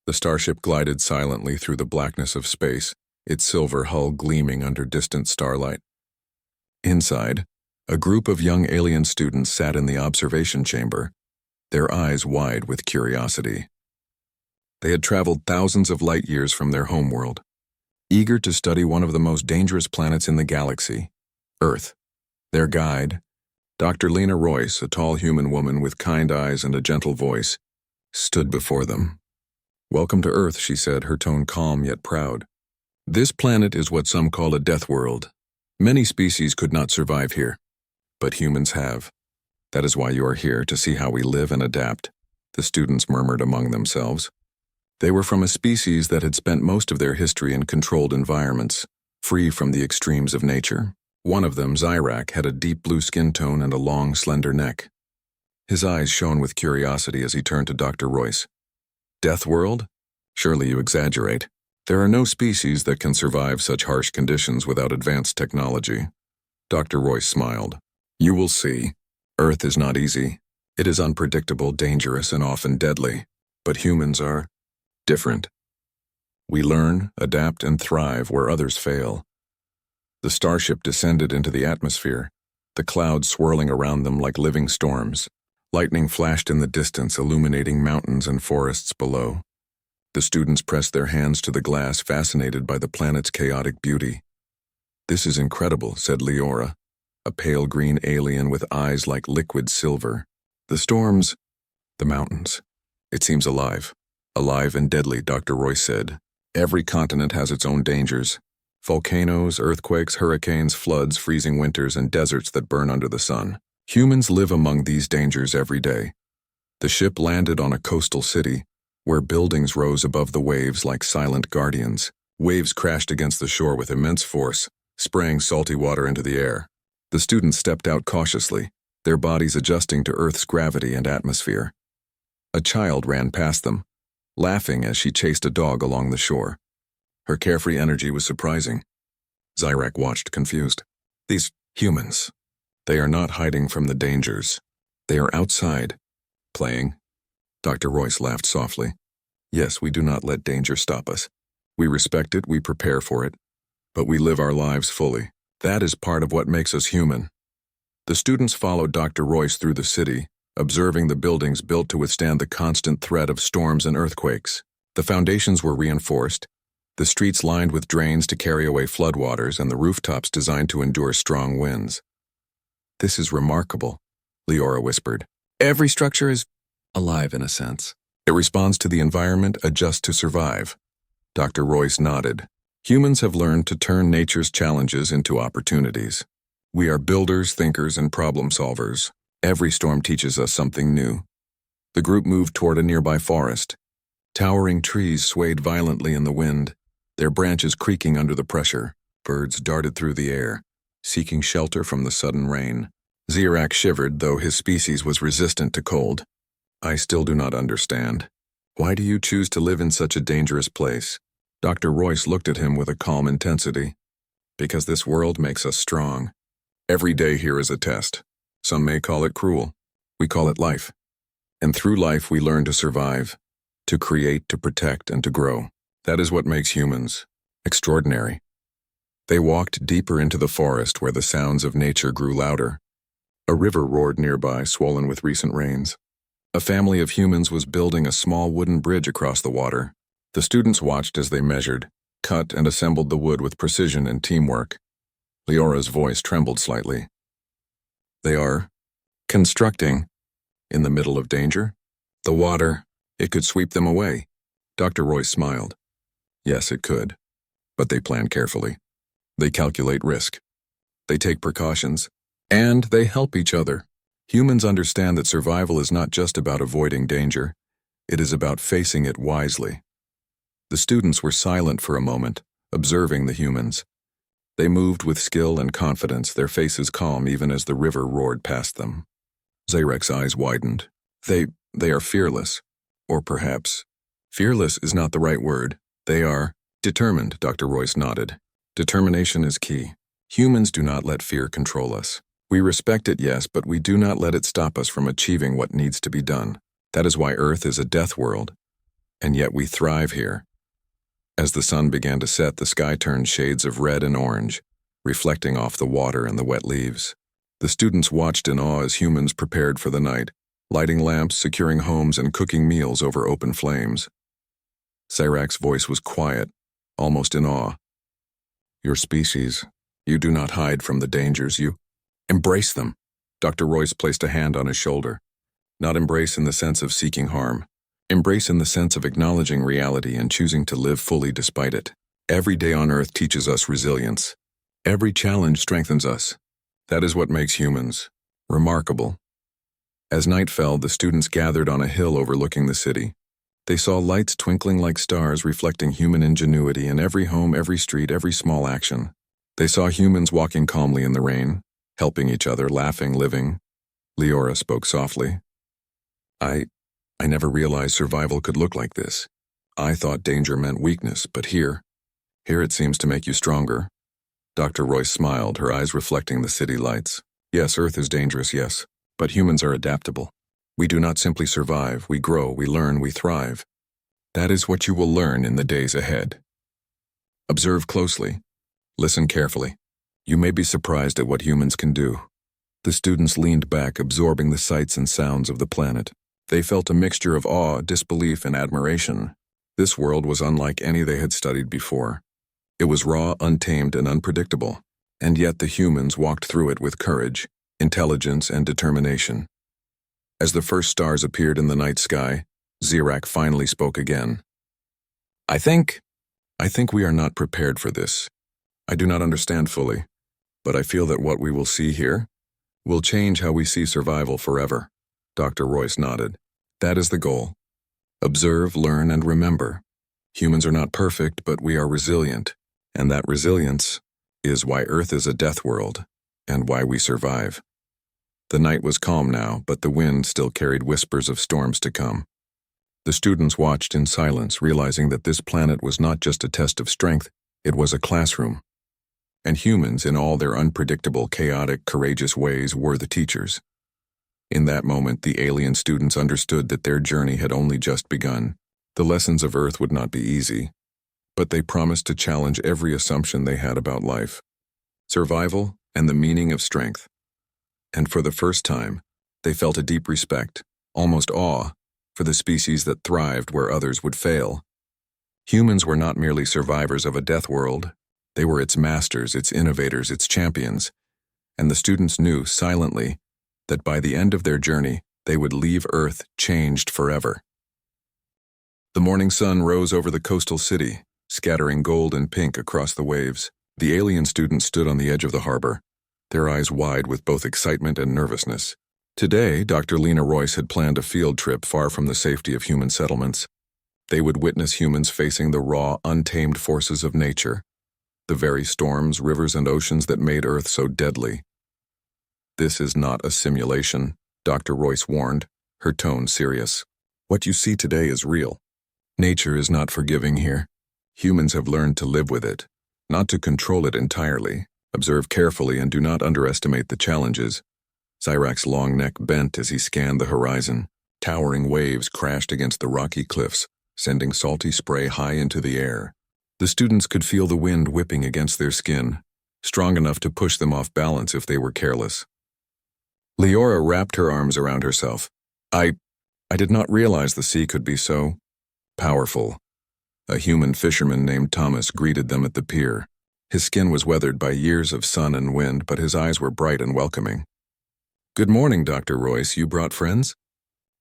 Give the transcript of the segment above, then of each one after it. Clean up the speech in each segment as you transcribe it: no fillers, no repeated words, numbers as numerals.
The starship glided silently through the blackness of space, its silver hull gleaming under distant starlight. Inside, a group of young alien students sat in the observation chamber, their eyes wide with curiosity. They had traveled thousands of light years from their homeworld, eager to study one of the most dangerous planets in the galaxy, Earth. Their guide, Dr. Lena Royce, a tall human woman with kind eyes and a gentle voice, stood before them. "Welcome to Earth," she said, her tone calm yet proud. "This planet is what some call a death world. Many species could not survive here, but humans have. That is why you are here, to see how we live and adapt," the students murmured among themselves. They were from a species that had spent most of their history in controlled environments, free from the extremes of nature. One of them, Zyrak, had a deep blue skin tone and a long, slender neck. His eyes shone with curiosity as he turned to Dr. Royce. "Death world? Surely you exaggerate. There are no species that can survive such harsh conditions without advanced technology." Dr. Royce smiled. "You will see. Earth is not easy. It is unpredictable, dangerous, and often deadly. But humans are different. We learn, adapt, and thrive where others fail." The starship descended into the atmosphere, the clouds swirling around them like living storms. Lightning flashed in the distance, illuminating mountains and forests below. The students pressed their hands to the glass, fascinated by the planet's chaotic beauty. "This is incredible," said Leora, a pale green alien with eyes like liquid silver. "The storms, the mountains. It seems alive. Alive and deadly," Dr. Royce said. "Every continent has its own dangers. Volcanoes, earthquakes, hurricanes, floods, freezing winters, and deserts that burn under the sun. Humans live among these dangers every day." The ship landed on a coastal city, where buildings rose above the waves like silent guardians. Waves crashed against the shore with immense force, spraying salty water into the air. The students stepped out cautiously, their bodies adjusting to Earth's gravity and atmosphere. A child ran past them, laughing as she chased a dog along the shore. Her carefree energy was surprising. Zyrak watched, confused. "These humans, they are not hiding from the dangers. They are outside, playing." Dr. Royce laughed softly. "Yes, we do not let danger stop us. We respect it, we prepare for it, but we live our lives fully. That is part of what makes us human." The students followed Dr. Royce through the city, observing the buildings built to withstand the constant threat of storms and earthquakes. The foundations were reinforced, the streets lined with drains to carry away floodwaters, and the rooftops designed to endure strong winds. "This is remarkable," Leora whispered. "Every structure is alive in a sense. It responds to the environment, adjusts to survive." Dr. Royce nodded. "Humans have learned to turn nature's challenges into opportunities. We are builders, thinkers, and problem solvers. Every storm teaches us something new." The group moved toward a nearby forest. Towering trees swayed violently in the wind, their branches creaking under the pressure. Birds darted through the air, seeking shelter from the sudden rain. Zyrak shivered, though his species was resistant to cold. "I still do not understand. Why do you choose to live in such a dangerous place?" Dr. Royce looked at him with a calm intensity. "Because this world makes us strong. Every day here is a test. Some may call it cruel. We call it life. And through life we learn to survive, to create, to protect, and to grow. That is what makes humans extraordinary." They walked deeper into the forest where the sounds of nature grew louder. A river roared nearby, swollen with recent rains. A family of humans was building a small wooden bridge across the water. The students watched as they measured, cut, and assembled the wood with precision and teamwork. Leora's voice trembled slightly. "They are constructing in the middle of danger? The water, it could sweep them away." Dr. Royce smiled. "Yes, it could. But they plan carefully. They calculate risk. They take precautions. And they help each other. Humans understand that survival is not just about avoiding danger. It is about facing it wisely." The students were silent for a moment, observing the humans. They moved with skill and confidence, their faces calm even as the river roared past them. Zyrak's eyes widened. They are fearless. Or perhaps, fearless is not the right word. They are determined, Dr. Royce nodded. Determination is key. Humans do not let fear control us. We respect it, yes, but we do not let it stop us from achieving what needs to be done. That is why Earth is a death world. And yet we thrive here. As the sun began to set, the sky turned shades of red and orange, reflecting off the water and the wet leaves. The students watched in awe as humans prepared for the night, lighting lamps, securing homes, and cooking meals over open flames. Cyrax's voice was quiet, almost in awe. Your species, you do not hide from the dangers, you embrace them. Dr. Royce placed a hand on his shoulder. Not embrace in the sense of seeking harm. Embrace in the sense of acknowledging reality and choosing to live fully despite it. Every day on Earth teaches us resilience. Every challenge strengthens us. That is what makes humans remarkable. As night fell, the students gathered on a hill overlooking the city. They saw lights twinkling like stars, reflecting human ingenuity in every home, every street, every small action. They saw humans walking calmly in the rain, helping each other, laughing, living. Leora spoke softly. I never realized survival could look like this. I thought danger meant weakness, but here it seems to make you stronger. Dr. Royce smiled, her eyes reflecting the city lights. Yes, Earth is dangerous, yes, but humans are adaptable. We do not simply survive, we grow, we learn, we thrive. That is what you will learn in the days ahead. Observe closely. Listen carefully. You may be surprised at what humans can do. The students leaned back, absorbing the sights and sounds of the planet. They felt a mixture of awe, disbelief, and admiration. This world was unlike any they had studied before. It was raw, untamed, and unpredictable, and yet the humans walked through it with courage, intelligence, and determination. As the first stars appeared in the night sky, Cyrax finally spoke again. I think we are not prepared for this. I do not understand fully, but I feel that what we will see here will change how we see survival forever. Dr. Royce nodded. That is the goal. Observe, learn, and remember. Humans are not perfect, but we are resilient, and that resilience is why Earth is a death world, and why we survive. The night was calm now, but the wind still carried whispers of storms to come. The students watched in silence, realizing that this planet was not just a test of strength, it was a classroom. And humans, in all their unpredictable, chaotic, courageous ways, were the teachers. In that moment, the alien students understood that their journey had only just begun. The lessons of Earth would not be easy, but they promised to challenge every assumption they had about life, survival, and the meaning of strength. And for the first time, they felt a deep respect, almost awe, for the species that thrived where others would fail. Humans were not merely survivors of a death world, they were its masters, its innovators, its champions, and the students knew, silently, that by the end of their journey, they would leave Earth changed forever. The morning sun rose over the coastal city, scattering gold and pink across the waves. The alien students stood on the edge of the harbor, their eyes wide with both excitement and nervousness. Today, Dr. Lena Royce had planned a field trip far from the safety of human settlements. They would witness humans facing the raw, untamed forces of nature, the very storms, rivers, and oceans that made Earth so deadly. This is not a simulation, Dr. Royce warned, her tone serious. What you see today is real. Nature is not forgiving here. Humans have learned to live with it, not to control it entirely. Observe carefully and do not underestimate the challenges. Cyrax's long neck bent as he scanned the horizon. Towering waves crashed against the rocky cliffs, sending salty spray high into the air. The students could feel the wind whipping against their skin, strong enough to push them off balance if they were careless. Leora wrapped her arms around herself. I did not realize the sea could be so powerful. A human fisherman named Thomas greeted them at the pier. His skin was weathered by years of sun and wind, but his eyes were bright and welcoming. Good morning, Dr. Royce. You brought friends?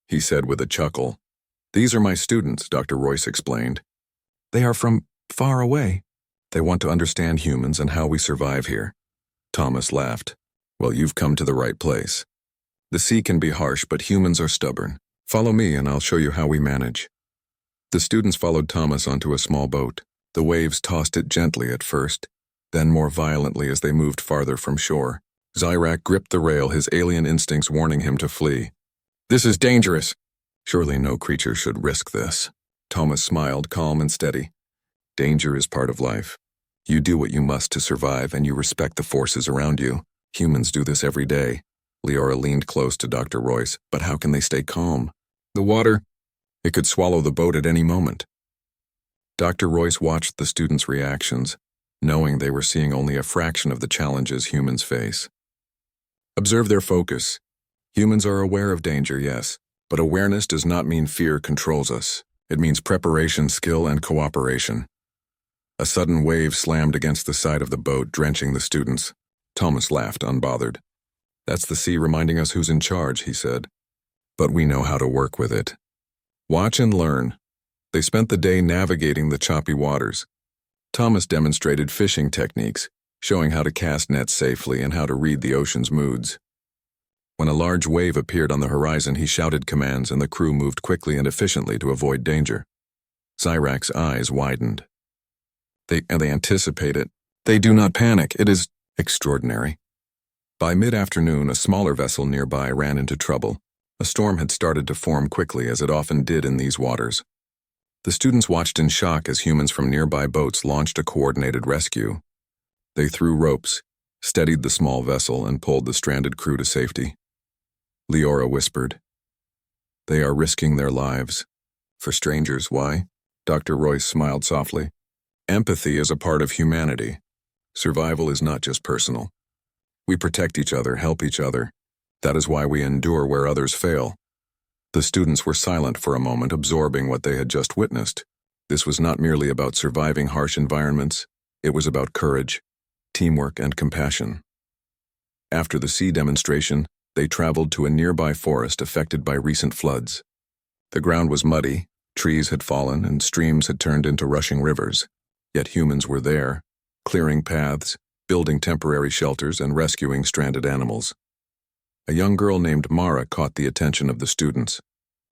He said with a chuckle. These are my students, Dr. Royce explained. They are from far away. They want to understand humans and how we survive here. Thomas laughed. Well, you've come to the right place. The sea can be harsh, but humans are stubborn. Follow me and I'll show you how we manage. The students followed Thomas onto a small boat. The waves tossed it gently at first, then more violently as they moved farther from shore. Cyrax gripped the rail, his alien instincts warning him to flee. This is dangerous. Surely no creature should risk this. Thomas smiled, calm and steady. Danger is part of life. You do what you must to survive and you respect the forces around you. Humans do this every day. Leora leaned close to Dr. Royce, but how can they stay calm? The water It could swallow the boat at any moment. Dr. Royce watched the students' reactions, knowing they were seeing only a fraction of the challenges humans face. Observe their focus. Humans are aware of danger, yes, but awareness does not mean fear controls us. It means preparation, skill, and cooperation. A sudden wave slammed against the side of the boat, drenching the students. Thomas laughed, unbothered. That's the sea reminding us who's in charge, he said. But we know how to work with it. Watch and learn. They spent the day navigating the choppy waters. Thomas demonstrated fishing techniques, showing how to cast nets safely and how to read the ocean's moods. When a large wave appeared on the horizon, he shouted commands and the crew moved quickly and efficiently to avoid danger. Cyrax's eyes widened. They anticipate it. They do not panic. It is extraordinary. By mid-afternoon, a smaller vessel nearby ran into trouble. A storm had started to form quickly, as it often did in these waters. The students watched in shock as humans from nearby boats launched a coordinated rescue. They threw ropes, steadied the small vessel, and pulled the stranded crew to safety. Leora whispered, "They are risking their lives. For strangers, why?" Dr. Royce smiled softly. "Empathy is a part of humanity. Survival is not just personal. We protect each other, help each other. That is why we endure where others fail." The students were silent for a moment, absorbing what they had just witnessed. This was not merely about surviving harsh environments. It was about courage, teamwork, and compassion. After the sea demonstration, they traveled to a nearby forest affected by recent floods. The ground was muddy, trees had fallen, and streams had turned into rushing rivers. Yet humans were there, clearing paths, building temporary shelters, and rescuing stranded animals. A young girl named Mara caught the attention of the students.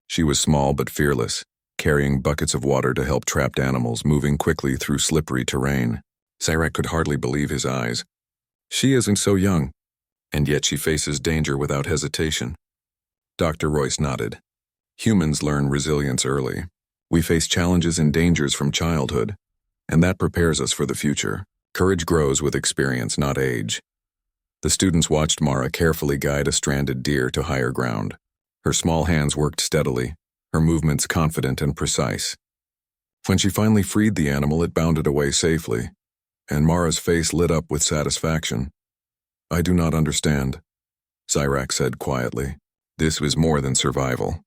She was small but fearless, carrying buckets of water to help trapped animals, moving quickly through slippery terrain. Cyrax could hardly believe his eyes. She isn't so young, and yet she faces danger without hesitation. Dr. Royce nodded. Humans learn resilience early. We face challenges and dangers from childhood, and that prepares us for the future. Courage grows with experience, not age. The students watched Mara carefully guide a stranded deer to higher ground. Her small hands worked steadily, her movements confident and precise. When she finally freed the animal, it bounded away safely, and Mara's face lit up with satisfaction. "I do not understand," Cyrax said quietly. "This was more than survival.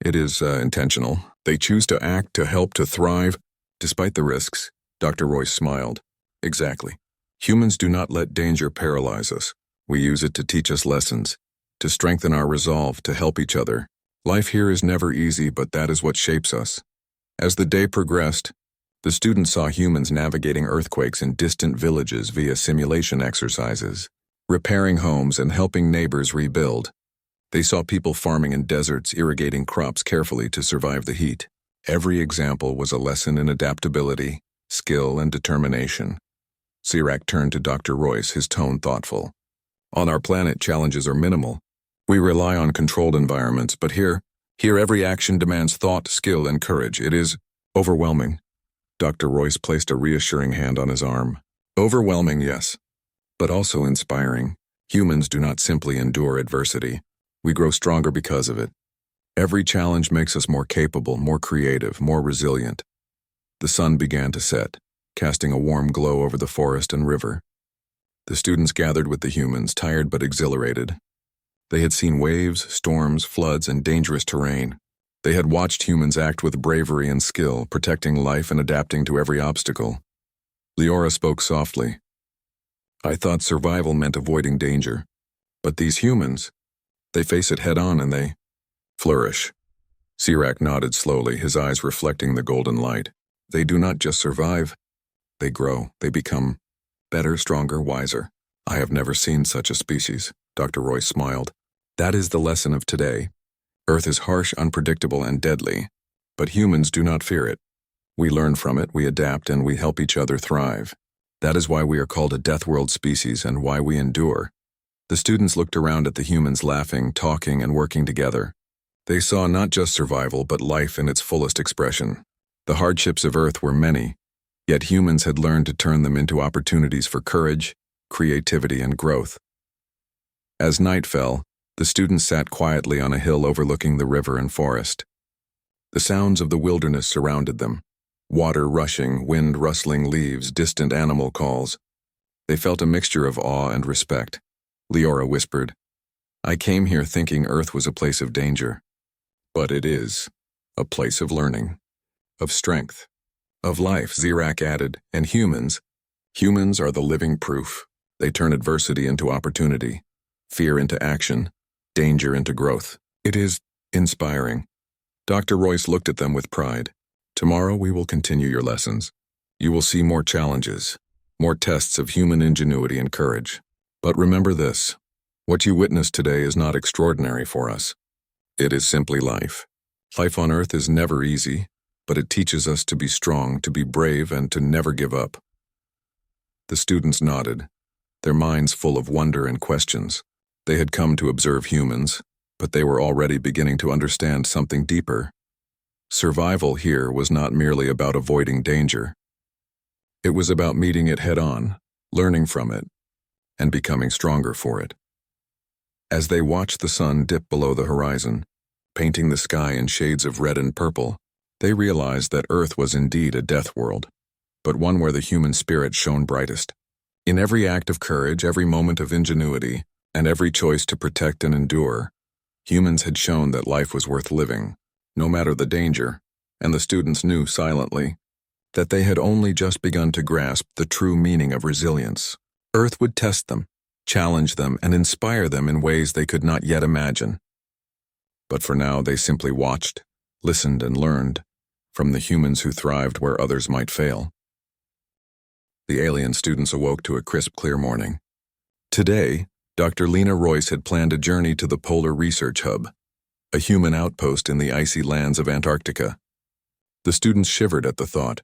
It is intentional. They choose to act, to help, to thrive, despite the risks." Dr. Royce smiled. "Exactly. Humans do not let danger paralyze us. We use it to teach us lessons, to strengthen our resolve, to help each other. Life here is never easy, but that is what shapes us." As the day progressed, the students saw humans navigating earthquakes in distant villages via simulation exercises, repairing homes and helping neighbors rebuild. They saw people farming in deserts, irrigating crops carefully to survive the heat. Every example was a lesson in adaptability, skill, and determination. Cyrax turned to Dr. Royce, his tone thoughtful. "On our planet, challenges are minimal. We rely on controlled environments, but here every action demands thought, skill, and courage. It is overwhelming." Dr. Royce placed a reassuring hand on his arm. "Overwhelming, yes, but also inspiring. Humans do not simply endure adversity. We grow stronger because of it. Every challenge makes us more capable, more creative, more resilient." The sun began to set, casting a warm glow over the forest and river. The students gathered with the humans, tired but exhilarated. They had seen waves, storms, floods, and dangerous terrain. They had watched humans act with bravery and skill, protecting life and adapting to every obstacle. Leora spoke softly. "I thought survival meant avoiding danger. But these humans, they face it head-on and they flourish." Cyrax nodded slowly, his eyes reflecting the golden light. "They do not just survive. They grow. They become better, stronger, wiser. I have never seen such a species." Dr. Royce smiled. "That is the lesson of today. Earth is harsh, unpredictable, and deadly, but humans do not fear it. We learn from it, we adapt, and we help each other thrive. That is why we are called a DEATHWORLD species and why we endure." The students looked around at the humans laughing, talking, and working together. They saw not just survival, but life in its fullest expression. The hardships of Earth were many, yet humans had learned to turn them into opportunities for courage, creativity, and growth. As night fell, the students sat quietly on a hill overlooking the river and forest. The sounds of the wilderness surrounded them. Water rushing, wind rustling leaves, distant animal calls. They felt a mixture of awe and respect. Leora whispered, "I came here thinking Earth was a place of danger. But it is. A place of learning. Of strength. Of life," Zirak added, "and humans. Humans are the living proof. They turn adversity into opportunity, fear into action, danger into growth. It is inspiring." Dr. Royce looked at them with pride. "Tomorrow we will continue your lessons. You will see more challenges, more tests of human ingenuity and courage. But remember this, what you witnessed today is not extraordinary for us. It is simply life. Life on Earth is never easy, but it teaches us to be strong, to be brave, and to never give up." The students nodded, their minds full of wonder and questions. They had come to observe humans, but they were already beginning to understand something deeper. Survival here was not merely about avoiding danger. It was about meeting it head-on, learning from it, and becoming stronger for it. As they watched the sun dip below the horizon, painting the sky in shades of red and purple, they realized that Earth was indeed a death world, but one where the human spirit shone brightest. In every act of courage, every moment of ingenuity, and every choice to protect and endure, humans had shown that life was worth living, no matter the danger, and the students knew silently that they had only just begun to grasp the true meaning of resilience. Earth would test them, challenge them, and inspire them in ways they could not yet imagine. But for now, they simply watched, listened, and learned from the humans who thrived where others might fail. The alien students awoke to a crisp, clear morning. Today, Dr. Lena Royce had planned a journey to the Polar Research Hub, a human outpost in the icy lands of Antarctica. The students shivered at the thought,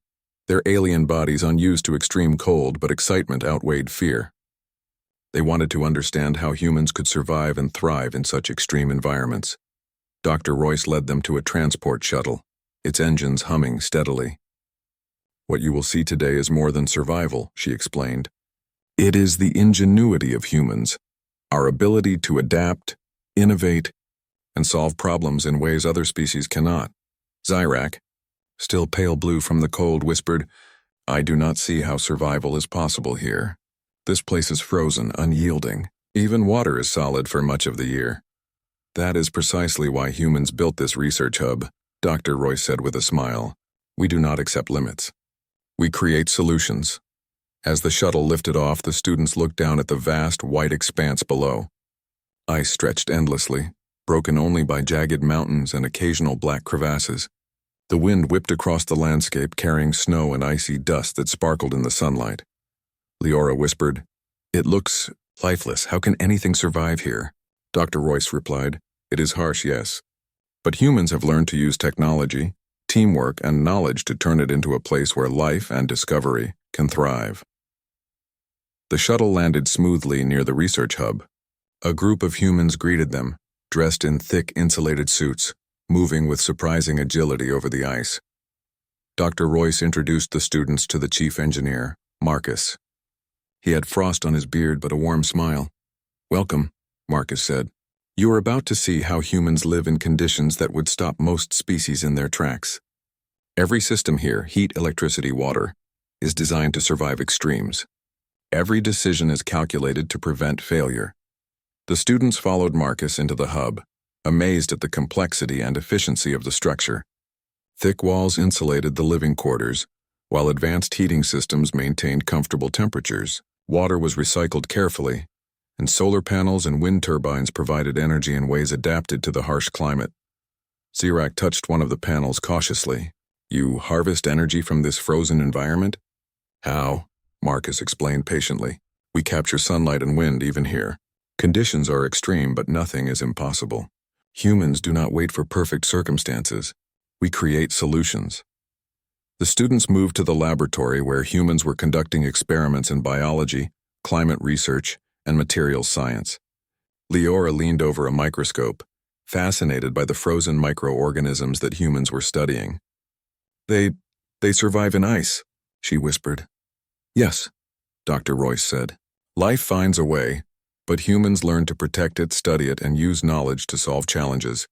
their alien bodies unused to extreme cold, but excitement outweighed fear. They wanted to understand how humans could survive and thrive in such extreme environments. Dr. Royce led them to a transport shuttle, its engines humming steadily. "What you will see today is more than survival," she explained. "It is the ingenuity of humans, our ability to adapt, innovate, and solve problems in ways other species cannot." Zirak, still pale blue from the cold, whispered, "I do not see how survival is possible here. This place is frozen, unyielding. Even water is solid for much of the year." "That is precisely why humans built this research hub," Dr. Royce said with a smile. "We do not accept limits. We create solutions." As the shuttle lifted off, the students looked down at the vast, white expanse below. Ice stretched endlessly, broken only by jagged mountains and occasional black crevasses. The wind whipped across the landscape, carrying snow and icy dust that sparkled in the sunlight. Leora whispered, "It looks lifeless. How can anything survive here?" Dr. Royce replied, "It is harsh, yes. But humans have learned to use technology, teamwork, and knowledge to turn it into a place where life and discovery can thrive." The shuttle landed smoothly near the research hub. A group of humans greeted them, dressed in thick, insulated suits, moving with surprising agility over the ice. Dr. Royce introduced the students to the chief engineer, Marcus. He had frost on his beard but a warm smile. "Welcome," Marcus said. "You are about to see how humans live in conditions that would stop most species in their tracks. Every system here, heat, electricity, water, is designed to survive extremes. Every decision is calculated to prevent failure." The students followed Marcus into the hub, amazed at the complexity and efficiency of the structure. Thick walls insulated the living quarters, while advanced heating systems maintained comfortable temperatures. Water was recycled carefully, and solar panels and wind turbines provided energy in ways adapted to the harsh climate. Zirak touched one of the panels cautiously. "You harvest energy from this frozen environment?" "How?" Marcus explained patiently. "We capture sunlight and wind even here. Conditions are extreme, but nothing is impossible. Humans do not wait for perfect circumstances. We create solutions." The students moved to the laboratory where humans were conducting experiments in biology, climate research, and materials science. Leora leaned over a microscope, fascinated by the frozen microorganisms that humans were studying. They survive in ice," she whispered. "Yes," Dr. Royce said. "Life finds a way, but humans learn to protect it, study it, and use knowledge to solve challenges.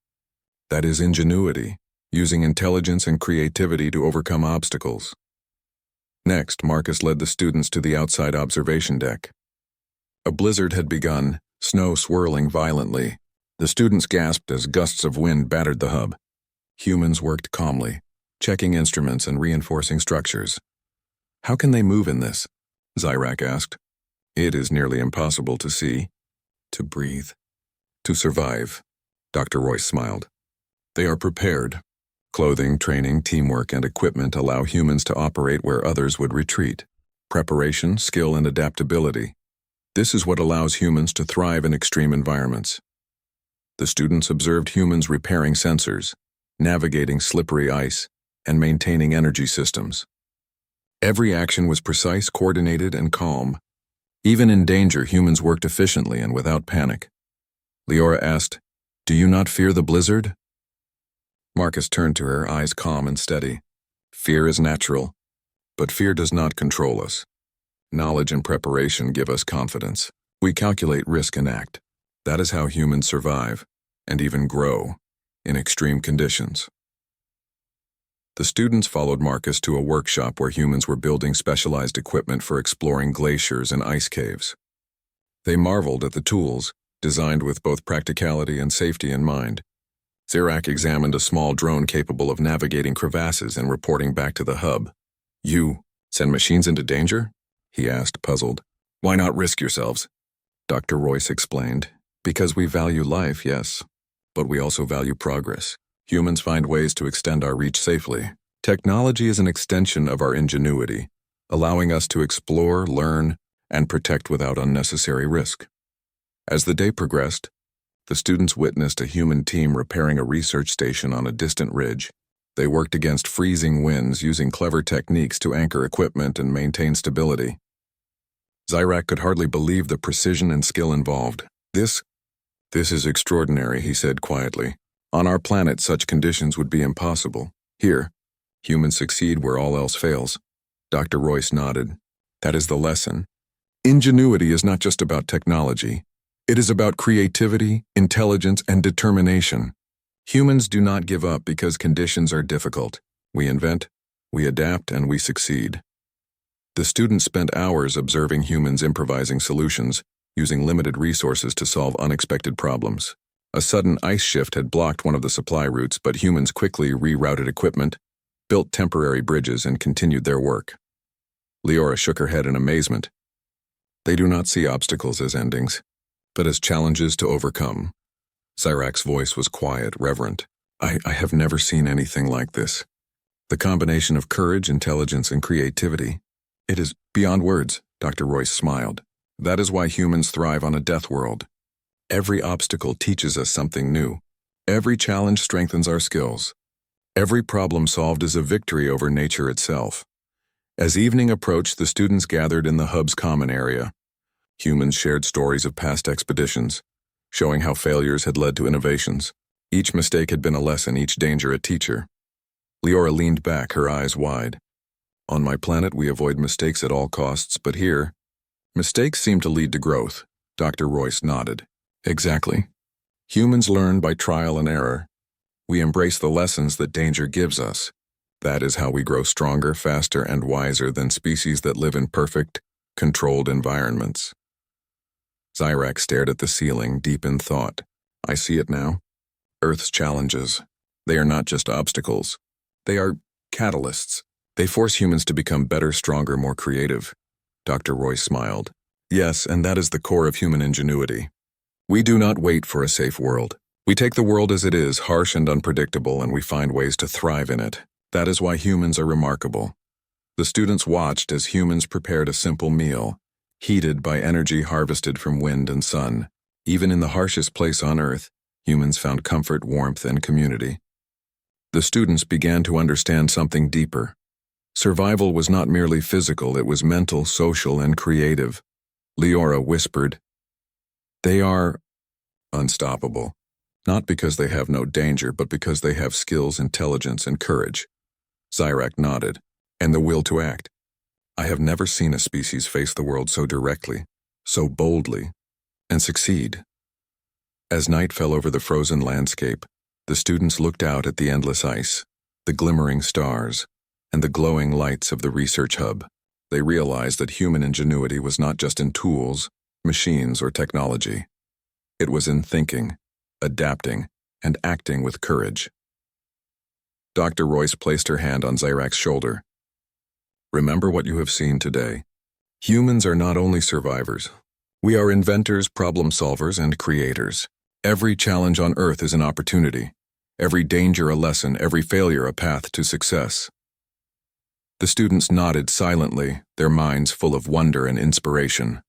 That is ingenuity. using intelligence and creativity to overcome obstacles. Next, Marcus led the students to the outside observation deck. A blizzard had begun, snow swirling violently. The students gasped as gusts of wind battered the hub. Humans worked calmly, checking instruments and reinforcing structures. "How can they move in this?" Zyrak asked. "It is nearly impossible to see, to breathe, to survive," Dr. Royce smiled. "They are prepared. Clothing, training, teamwork, and equipment allow humans to operate where others would retreat. Preparation, skill, and adaptability. This is what allows humans to thrive in extreme environments." The students observed humans repairing sensors, navigating slippery ice, and maintaining energy systems. Every action was precise, coordinated, and calm. Even in danger, humans worked efficiently and without panic. Leora asked, "Do you not fear the blizzard?" Marcus turned to her, eyes calm and steady. "Fear is natural, but fear does not control us. Knowledge and preparation give us confidence. We calculate risk and act. That is how humans survive, and even grow, in extreme conditions." The students followed Marcus to a workshop where humans were building specialized equipment for exploring glaciers and ice caves. They marveled at the tools, designed with both practicality and safety in mind. Zyrak examined a small drone capable of navigating crevasses and reporting back to the hub. "You send machines into danger?" he asked, puzzled. "Why not risk yourselves?" Dr. Royce explained. "Because we value life, yes, but we also value progress. Humans find ways to extend our reach safely. Technology is an extension of our ingenuity, allowing us to explore, learn, and protect without unnecessary risk." As the day progressed, the students witnessed a human team repairing a research station on a distant ridge. They worked against freezing winds, using clever techniques to anchor equipment and maintain stability. Zyrak could hardly believe the precision and skill involved. This is extraordinary," he said quietly. "On our planet, such conditions would be impossible. Here, humans succeed where all else fails." Dr. Royce nodded. "That is the lesson. Ingenuity is not just about technology. It is about creativity, intelligence, and determination. Humans do not give up because conditions are difficult. We invent, we adapt, and we succeed." The students spent hours observing humans improvising solutions, using limited resources to solve unexpected problems. A sudden ice shift had blocked one of the supply routes, but humans quickly rerouted equipment, built temporary bridges, and continued their work. Leora shook her head in amazement. "They do not see obstacles as endings, but as challenges to overcome." Zyrak's voice was quiet, reverent. I have never seen anything like this. The combination of courage, intelligence, and creativity. It is beyond words," Dr. Royce smiled. "That is why humans thrive on a death world. Every obstacle teaches us something new. Every challenge strengthens our skills. Every problem solved is a victory over nature itself." As evening approached, the students gathered in the hub's common area. Humans shared stories of past expeditions, showing how failures had led to innovations. Each mistake had been a lesson, each danger a teacher. Leora leaned back, her eyes wide. "On my planet, we avoid mistakes at all costs, but here, mistakes seem to lead to growth." Dr. Royce nodded. "Exactly. Humans learn by trial and error. We embrace the lessons that danger gives us. That is how we grow stronger, faster, and wiser than species that live in perfect, controlled environments." Zyrak stared at the ceiling, deep in thought. "I see it now. Earth's challenges. They are not just obstacles. They are catalysts. They force humans to become better, stronger, more creative." Dr. Royce smiled. "Yes, and that is the core of human ingenuity. We do not wait for a safe world. We take the world as it is, harsh and unpredictable, and we find ways to thrive in it. That is why humans are remarkable." The students watched as humans prepared a simple meal, heated by energy harvested from wind and sun. Even in the harshest place on Earth, humans found comfort, warmth, and community. The students began to understand something deeper. Survival was not merely physical, it was mental, social, and creative. Leora whispered, "They are unstoppable, not because they have no danger, but because they have skills, intelligence, and courage." Zyrak nodded. "And the will to act. I have never seen a species face the world so directly, so boldly, and succeed." As night fell over the frozen landscape, The students looked out at the endless ice, the glimmering stars, and the glowing lights of the research hub. They realized that human ingenuity was not just in tools, machines, or technology. It was in thinking, adapting, and acting with courage. Dr. Royce placed her hand on Zyrak's shoulder. Remember what you have seen today. Humans are not only survivors. We are inventors, problem solvers, and creators. Every challenge on Earth is an opportunity. Every danger a lesson, every failure a path to success. The students nodded silently, their minds full of wonder and inspiration.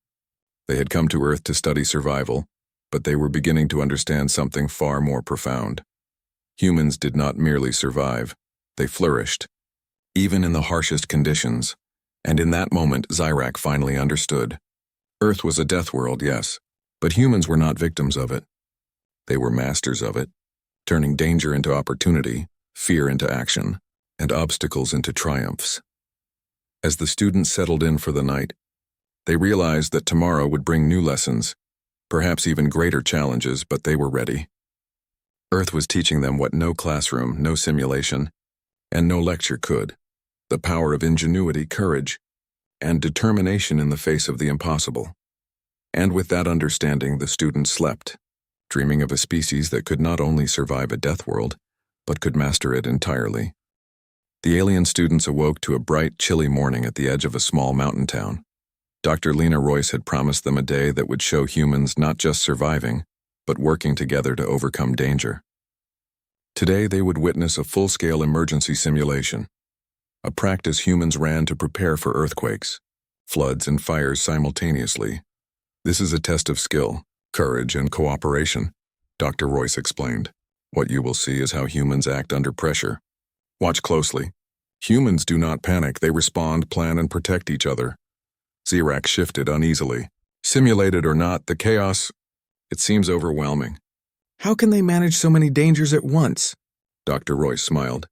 They had come to Earth to study survival, but they were beginning to understand something far more profound. Humans did not merely survive, they flourished, even in the harshest conditions. And in that moment, Zyrak finally understood. Earth was a death world, yes, but humans were not victims of it. They were masters of it, turning danger into opportunity, fear into action, and obstacles into triumphs. As the students settled in for the night, they realized that tomorrow would bring new lessons, perhaps even greater challenges, but they were ready. Earth was teaching them what no classroom, no simulation, and no lecture could: the power of ingenuity, courage, and determination in the face of the impossible. And with that understanding, the students slept, dreaming of a species that could not only survive a death world, but could master it entirely. The alien students awoke to a bright, chilly morning at the edge of a small mountain town. Dr. Lena Royce had promised them a day that would show humans not just surviving, but working together to overcome danger. Today they would witness a full-scale emergency simulation, a practice humans ran to prepare for earthquakes, floods, and fires simultaneously. This is a test of skill, courage, and cooperation, Dr. Royce explained. What you will see is how humans act under pressure. Watch closely. Humans do not panic, they respond, plan, and protect each other. Zyrak shifted uneasily. Simulated or not, the chaos, it seems overwhelming. How can they manage so many dangers at once? Dr. Royce smiled.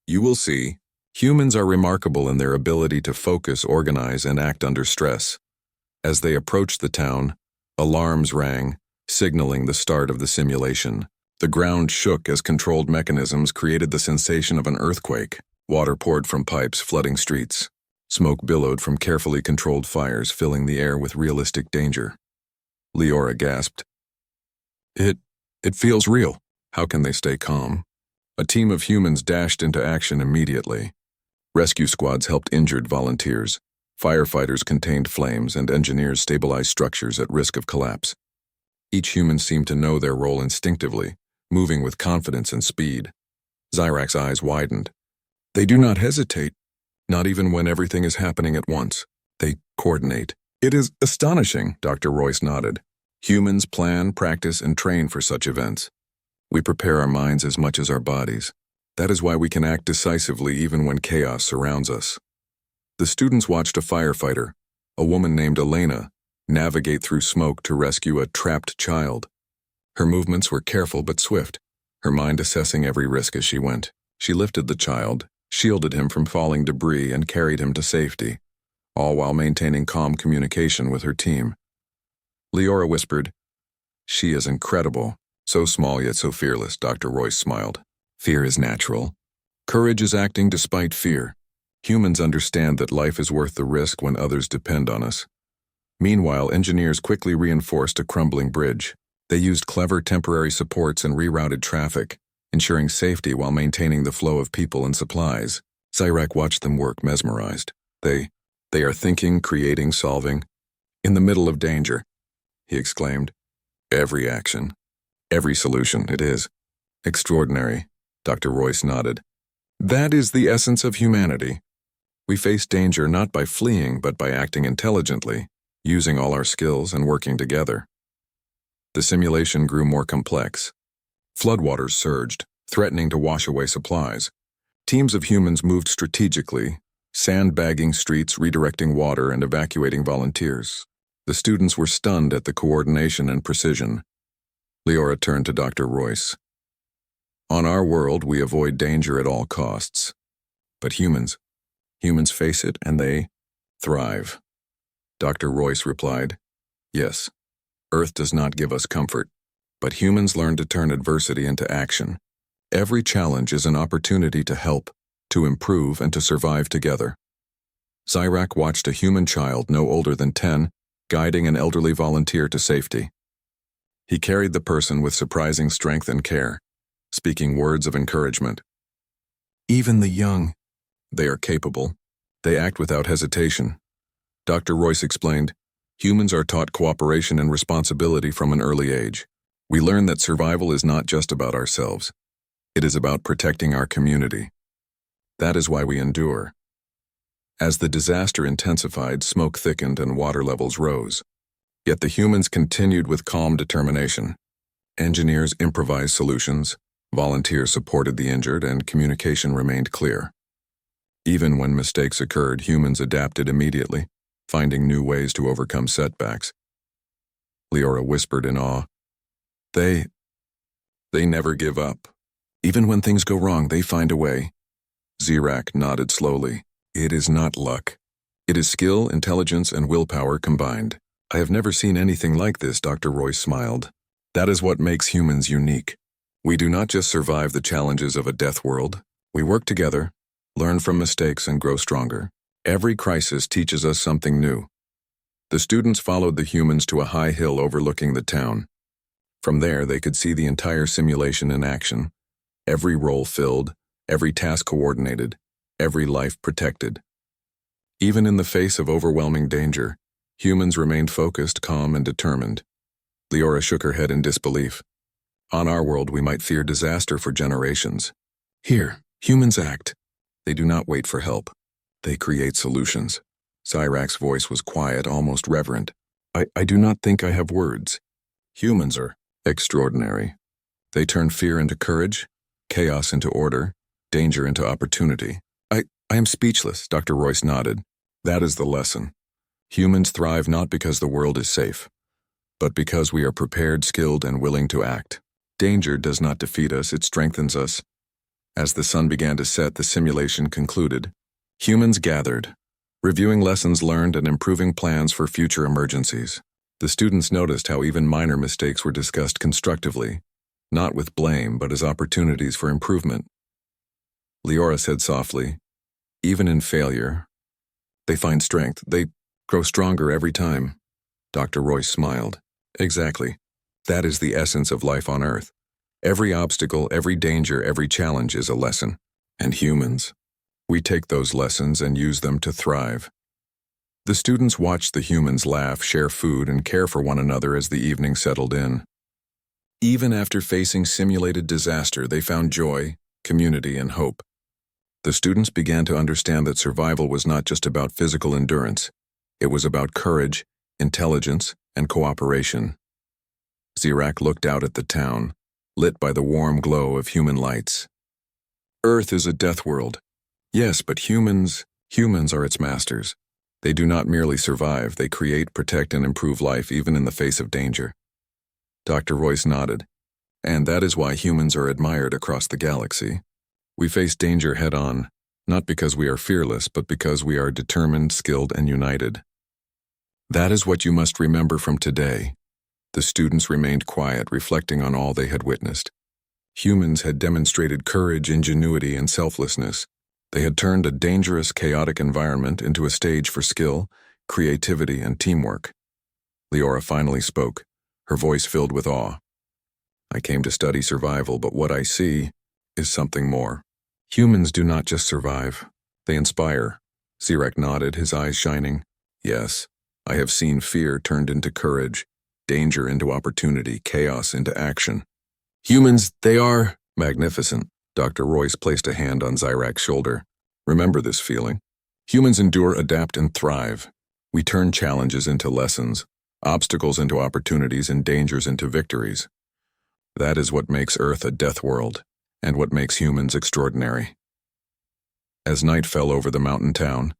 You will see. Humans are remarkable in their ability to focus, organize, and act under stress. As they approached the town, alarms rang, signaling the start of the simulation. The ground shook as controlled mechanisms created the sensation of an earthquake. Water poured from pipes, flooding streets. Smoke billowed from carefully controlled fires, filling the air with realistic danger. Leora gasped. It feels real. How can they stay calm? A team of humans dashed into action immediately. Rescue squads helped injured volunteers. Firefighters contained flames, and engineers stabilized structures at risk of collapse. Each human seemed to know their role instinctively, moving with confidence and speed. Zyrak's eyes widened. They do not hesitate, not even when everything is happening at once. They coordinate. It is astonishing, Dr. Royce nodded. Humans plan, practice, and train for such events. We prepare our minds as much as our bodies. That is why we can act decisively even when chaos surrounds us. The students watched a firefighter, a woman named Elena, navigate through smoke to rescue a trapped child. Her movements were careful but swift, her mind assessing every risk as she went. She lifted the child, shielded him from falling debris, and carried him to safety, all while maintaining calm communication with her team. Leora whispered, "She is incredible. So small yet so fearless," Dr. Royce smiled. Fear is natural. Courage is acting despite fear. Humans understand that life is worth the risk when others depend on us. Meanwhile, engineers quickly reinforced a crumbling bridge. They used clever temporary supports and rerouted traffic, ensuring safety while maintaining the flow of people and supplies. Zyrak watched them work, mesmerized. They are thinking, creating, solving. In the middle of danger, he exclaimed. Every action, every solution, it is. Extraordinary, Dr. Royce nodded. That is the essence of humanity. We face danger not by fleeing, but by acting intelligently, using all our skills and working together. The simulation grew more complex. Floodwaters surged, threatening to wash away supplies. Teams of humans moved strategically, sandbagging streets, redirecting water, and evacuating volunteers. The students were stunned at the coordination and precision. Leora turned to Dr. Royce. On our world, we avoid danger at all costs. But humans face it and they thrive. Dr. Royce replied, Yes, Earth does not give us comfort, but humans learn to turn adversity into action, Every challenge is an opportunity to help, to improve, and to survive together. Zyrak watched a human child no older than 10, guiding an elderly volunteer to safety. He carried the person with surprising strength and care, speaking words of encouragement. Even the young, they are capable. They act without hesitation. Dr. Royce explained, humans are taught cooperation and responsibility from an early age. We learn that survival is not just about ourselves. It is about protecting our community. That is why we endure. As the disaster intensified, smoke thickened and water levels rose. Yet the humans continued with calm determination. Engineers improvised solutions, volunteers supported the injured, and communication remained clear. Even when mistakes occurred, humans adapted immediately, finding new ways to overcome setbacks. Leora whispered in awe, They never give up. Even when things go wrong, they find a way. Zyrak nodded slowly. It is not luck. It is skill, intelligence, and willpower combined. I have never seen anything like this, Dr. Royce smiled. That is what makes humans unique. We do not just survive the challenges of a death world. We work together, learn from mistakes, and grow stronger. Every crisis teaches us something new. The students followed the humans to a high hill overlooking the town. From there, they could see the entire simulation in action. Every role filled, every task coordinated, every life protected. Even in the face of overwhelming danger, humans remained focused, calm, and determined. Leora shook her head in disbelief. On our world, we might fear disaster for generations. Here, humans act. They do not wait for help. They create solutions. Zyrak's voice was quiet, almost reverent. I do not think I have words. Humans are extraordinary. They turn fear into courage, chaos into order, danger into opportunity. I am speechless, Dr. Royce nodded. That is the lesson. Humans thrive not because the world is safe, but because we are prepared, skilled, and willing to act. Danger does not defeat us, it strengthens us. As the sun began to set, the simulation concluded. Humans gathered, reviewing lessons learned and improving plans for future emergencies. The students noticed how even minor mistakes were discussed constructively, not with blame, but as opportunities for improvement. Leora said softly, even in failure, they find strength. They grow stronger every time. Dr. Royce smiled. Exactly. That is the essence of life on Earth. Every obstacle, every danger, every challenge is a lesson. And humans, we take those lessons and use them to thrive. The students watched the humans laugh, share food, and care for one another as the evening settled in. Even after facing simulated disaster, they found joy, community, and hope. The students began to understand that survival was not just about physical endurance. It was about courage, intelligence, and cooperation. Zyrak looked out at the town, lit by the warm glow of human lights. Earth is a death world. Yes, but humans are its masters. They do not merely survive, they create, protect, and improve life even in the face of danger. Dr. Royce nodded. And that is why humans are admired across the galaxy. We face danger head-on, not because we are fearless, but because we are determined, skilled, and united. That is what you must remember from today. The students remained quiet, reflecting on all they had witnessed. Humans had demonstrated courage, ingenuity, and selflessness. They had turned a dangerous, chaotic environment into a stage for skill, creativity, and teamwork. Leora finally spoke, her voice filled with awe. I came to study survival, but what I see is something more. Humans do not just survive, they inspire. Zyrak nodded, his eyes shining. Yes, I have seen fear turned into courage, danger into opportunity, chaos into action. Humans, they are magnificent. Dr. Royce placed a hand on Zyrak's shoulder. Remember this feeling. Humans endure, adapt, and thrive. We turn challenges into lessons, obstacles into opportunities, and dangers into victories. That is what makes Earth a death world, and what makes humans extraordinary. As night fell over the mountain town,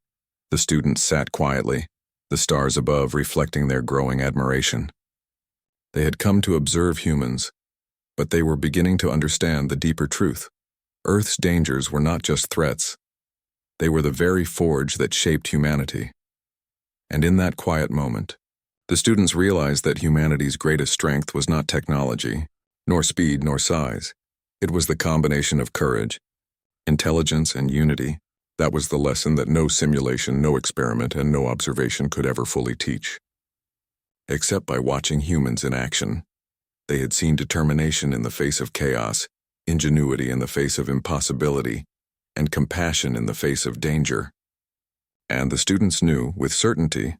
the students sat quietly, the stars above reflecting their growing admiration. They had come to observe humans, but they were beginning to understand the deeper truth. Earth's dangers were not just threats. They were the very forge that shaped humanity. And in that quiet moment, the students realized that humanity's greatest strength was not technology, nor speed, nor size. It was the combination of courage, intelligence, and unity. That was the lesson that no simulation, no experiment, and no observation could ever fully teach. Except by watching humans in action. They had seen determination in the face of chaos, ingenuity in the face of impossibility, and compassion in the face of danger. And the students knew, with certainty,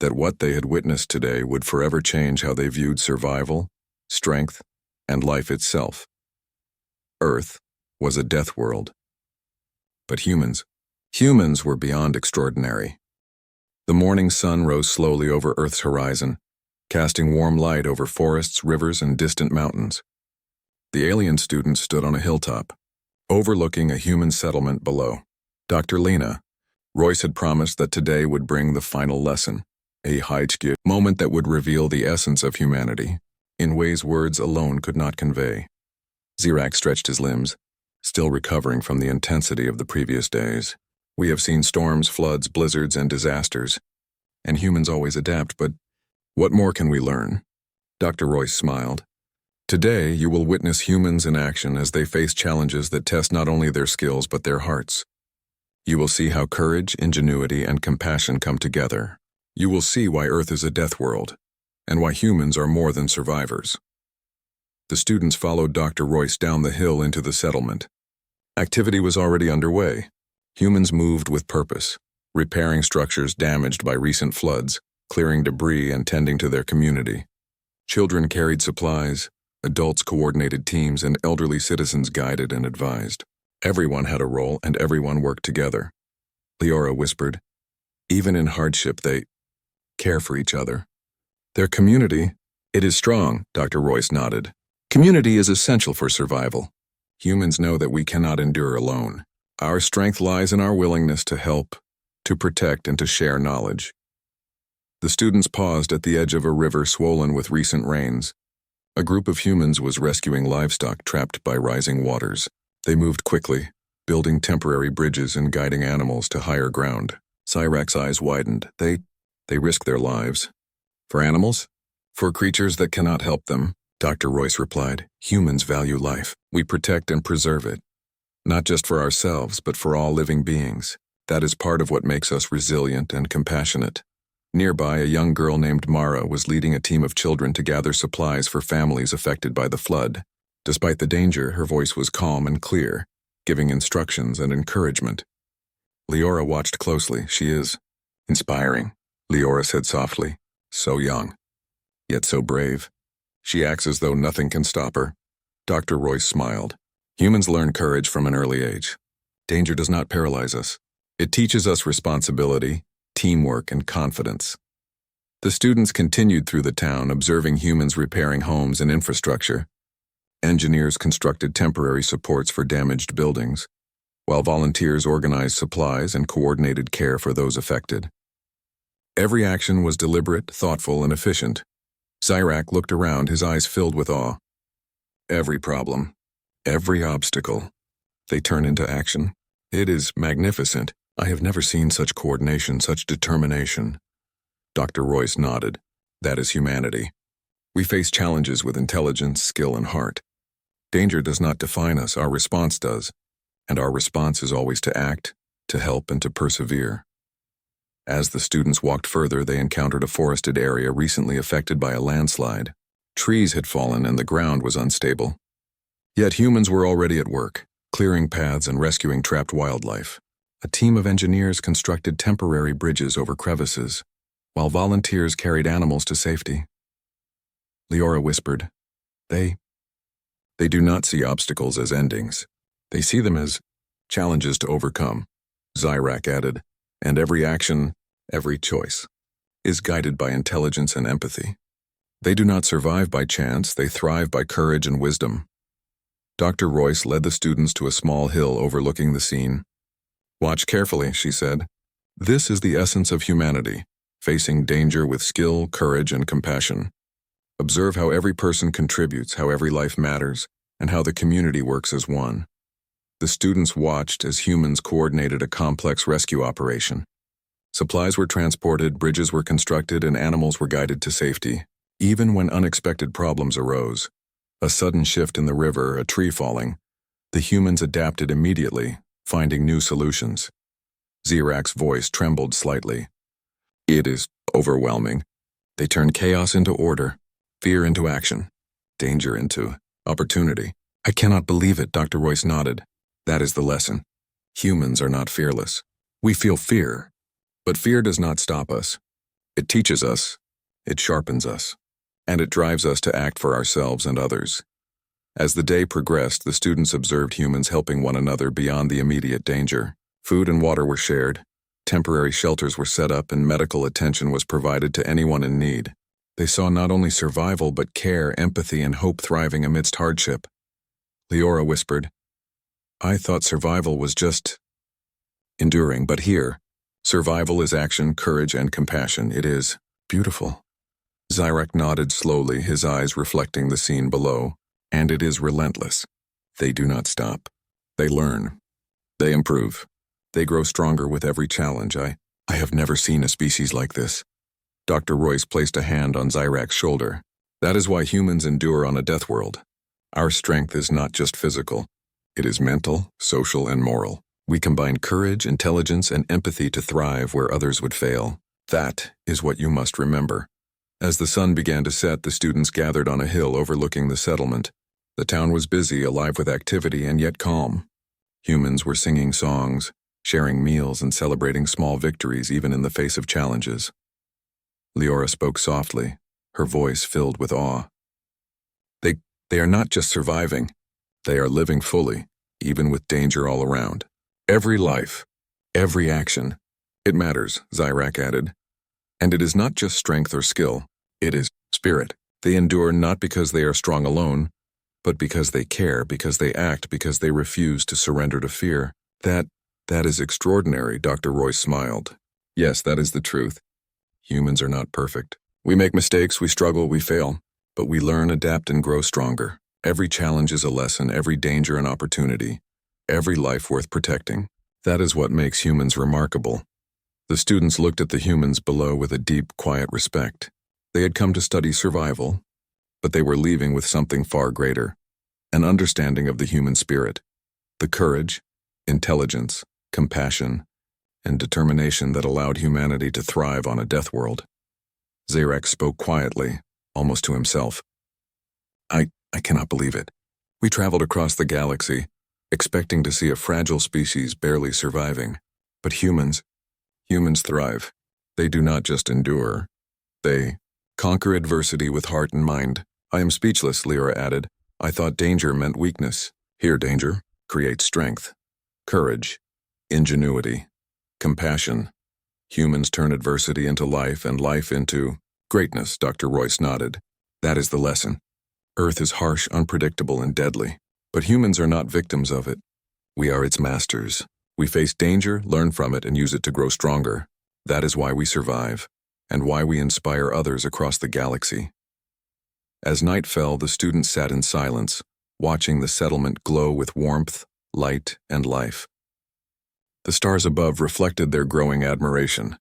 that what they had witnessed today would forever change how they viewed survival, strength, and life itself. Earth was a death world. But humans were beyond extraordinary. The morning sun rose slowly over Earth's horizon, casting warm light over forests, rivers, and distant mountains. The alien students stood on a hilltop, overlooking a human settlement below. Dr. Lena, Royce had promised that today would bring the final lesson, a HFY moment that would reveal the essence of humanity, in ways words alone could not convey. Zirak stretched his limbs, still recovering from the intensity of the previous days. We have seen storms, floods, blizzards, and disasters, and humans always adapt, but what more can we learn? Dr. Royce smiled. Today, you will witness humans in action as they face challenges that test not only their skills but their hearts. You will see how courage, ingenuity, and compassion come together. You will see why Earth is a death world, and why humans are more than survivors. The students followed Dr. Royce down the hill into the settlement. Activity was already underway. Humans moved with purpose, repairing structures damaged by recent floods, clearing debris, and tending to their community. Children carried supplies, adults coordinated teams, and elderly citizens guided and advised. Everyone had a role, and everyone worked together. Leora whispered, even in hardship they care for each other. Their community, it is strong, Dr. Royce nodded. Community is essential for survival. Humans know that we cannot endure alone. Our strength lies in our willingness to help, to protect, and to share knowledge. The students paused at the edge of a river swollen with recent rains. A group of humans was rescuing livestock trapped by rising waters. They moved quickly, building temporary bridges and guiding animals to higher ground. Cyrak's eyes widened. They risk their lives. For animals? For creatures that cannot help them, Dr. Royce replied. Humans value life. We protect and preserve it. Not just for ourselves, but for all living beings. That is part of what makes us resilient and compassionate. Nearby, a young girl named Mara was leading a team of children to gather supplies for families affected by the flood. Despite the danger, her voice was calm and clear, giving instructions and encouragement. Leora watched closely. She is inspiring, Leora said softly. So young, yet so brave. She acts as though nothing can stop her. Dr. Royce smiled. Humans learn courage from an early age. Danger does not paralyze us. It teaches us responsibility, teamwork, and confidence. The students continued through the town, observing humans repairing homes and infrastructure. Engineers constructed temporary supports for damaged buildings, while volunteers organized supplies and coordinated care for those affected. Every action was deliberate, thoughtful, and efficient. Zirak looked around, his eyes filled with awe. Every problem, every obstacle, they turn into action. It is magnificent. I have never seen such coordination, such determination. Dr. Royce nodded. That is humanity. We face challenges with intelligence, skill, and heart. Danger does not define us, our response does. And our response is always to act, to help, and to persevere. As the students walked further, they encountered a forested area recently affected by a landslide. Trees had fallen and the ground was unstable. Yet humans were already at work, clearing paths and rescuing trapped wildlife. A team of engineers constructed temporary bridges over crevices, while volunteers carried animals to safety. Leora whispered, They do not see obstacles as endings. They see them as challenges to overcome, Zirak added, and every action, every choice, is guided by intelligence and empathy. They do not survive by chance, they thrive by courage and wisdom. Dr. Royce led the students to a small hill overlooking the scene. Watch carefully, she said. This is the essence of humanity, facing danger with skill, courage, and compassion. Observe how every person contributes, how every life matters, and how the community works as one. The students watched as humans coordinated a complex rescue operation. Supplies were transported, bridges were constructed, and animals were guided to safety. Even when unexpected problems arose, a sudden shift in the river, a tree falling, The humans adapted immediately, finding new solutions. Zirak's voice trembled slightly. It is overwhelming. They turn chaos into order, fear into action, danger into opportunity. I cannot believe it, Dr. Royce nodded. That is the lesson. Humans are not fearless. We feel fear, but fear does not stop us. It teaches us, it sharpens us, and it drives us to act for ourselves and others. As the day progressed, the students observed humans helping one another beyond the immediate danger. Food and water were shared, temporary shelters were set up, and medical attention was provided to anyone in need. They saw not only survival but care, empathy, and hope thriving amidst hardship. Leora whispered, I thought survival was just enduring, but here, survival is action, courage, and compassion. It is beautiful. Zirak nodded slowly, his eyes reflecting the scene below. And it is relentless. They do not stop. They learn. They improve. They grow stronger with every challenge. I have never seen a species like this. Dr. Royce placed a hand on Zirak's shoulder. That is why humans endure on a death world. Our strength is not just physical. It is mental, social, and moral. We combine courage, intelligence, and empathy to thrive where others would fail. That is what you must remember. As the sun began to set, the students gathered on a hill overlooking the settlement. The town was busy, alive with activity, and yet calm. Humans were singing songs, sharing meals, and celebrating small victories even in the face of challenges. Leora spoke softly, her voice filled with awe. They are not just surviving. They are living fully, even with danger all around. Every life, every action, it matters, Zirak added. And it is not just strength or skill, it is spirit. They endure not because they are strong alone, but because they care, because they act, because they refuse to surrender to fear. That is extraordinary, Dr. Royce smiled. Yes, that is the truth. Humans are not perfect. We make mistakes, we struggle, we fail, but we learn, adapt, and grow stronger. Every challenge is a lesson, every danger an opportunity, every life worth protecting. That is what makes humans remarkable. The students looked at the humans below with a deep, quiet respect. They had come to study survival, but they were leaving with something far greater, an understanding of the human spirit, the courage, intelligence, compassion, and determination that allowed humanity to thrive on a death world. Zirak spoke quietly, almost to himself. I cannot believe it. We traveled across the galaxy, expecting to see a fragile species barely surviving. But humans thrive. They do not just endure. They conquer adversity with heart and mind. I am speechless, Leora added. I thought danger meant weakness. Here, danger creates strength, courage, ingenuity, compassion. Humans turn adversity into life and life into greatness, Dr. Royce nodded. That is the lesson. Earth is harsh, unpredictable, and deadly. But humans are not victims of it. We are its masters. We face danger, learn from it, and use it to grow stronger. That is why we survive, and why we inspire others across the galaxy. As night fell, the students sat in silence, watching the settlement glow with warmth, light, and life. The stars above reflected their growing admiration.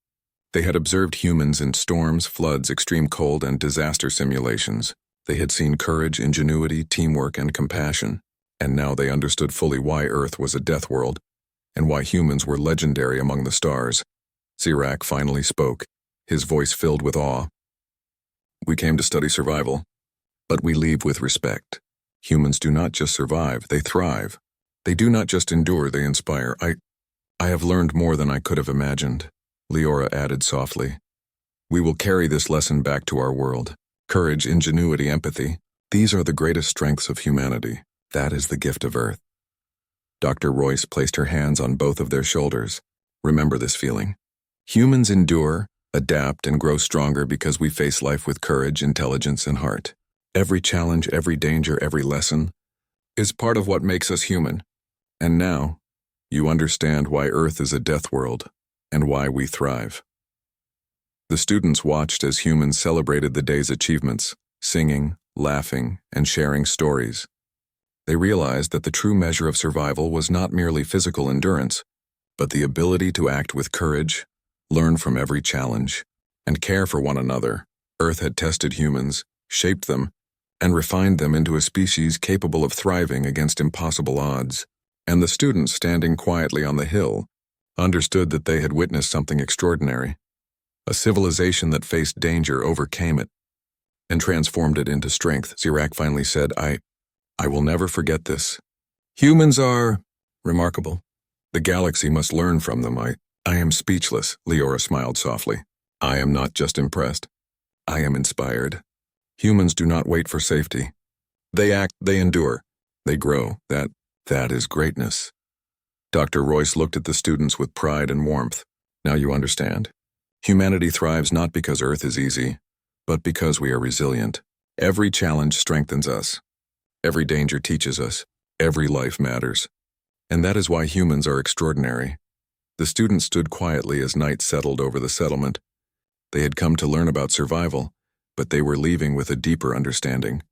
They had observed humans in storms, floods, extreme cold, and disaster simulations. They had seen courage, ingenuity, teamwork, and compassion, and now they understood fully why Earth was a death world, and why humans were legendary among the stars. Zirak finally spoke, his voice filled with awe. We came to study survival, but we leave with respect. Humans do not just survive, they thrive. They do not just endure, they inspire. I have learned more than I could have imagined, Leora added softly. We will carry this lesson back to our world. Courage, ingenuity, empathy, these are the greatest strengths of humanity. That is the gift of Earth. Dr. Royce placed her hands on both of their shoulders. Remember this feeling. Humans endure, adapt, and grow stronger because we face life with courage, intelligence, and heart. Every challenge, every danger, every lesson is part of what makes us human. And now, you understand why Earth is a death world and why we thrive. The students watched as humans celebrated the day's achievements, singing, laughing, and sharing stories. They realized that the true measure of survival was not merely physical endurance, but the ability to act with courage, learn from every challenge, and care for one another. Earth had tested humans, shaped them, and refined them into a species capable of thriving against impossible odds. And the students standing quietly on the hill understood that they had witnessed something extraordinary. A civilization that faced danger overcame it and transformed it into strength. Zirac finally said, I will never forget this. Humans are remarkable. The galaxy must learn from them. I am speechless, Leora smiled softly. I am not just impressed. I am inspired. Humans do not wait for safety. They act, they endure, they grow. That is greatness. Dr. Royce looked at the students with pride and warmth. Now you understand. Humanity thrives not because Earth is easy, but because we are resilient. Every challenge strengthens us. Every danger teaches us. Every life matters. And that is why humans are extraordinary. The students stood quietly as night settled over the settlement. They had come to learn about survival, but they were leaving with a deeper understanding.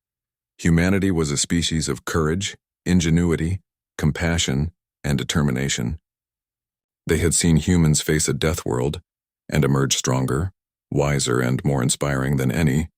Humanity was a species of courage, ingenuity, compassion, and determination. They had seen humans face a death world and emerge stronger, wiser, and more inspiring than any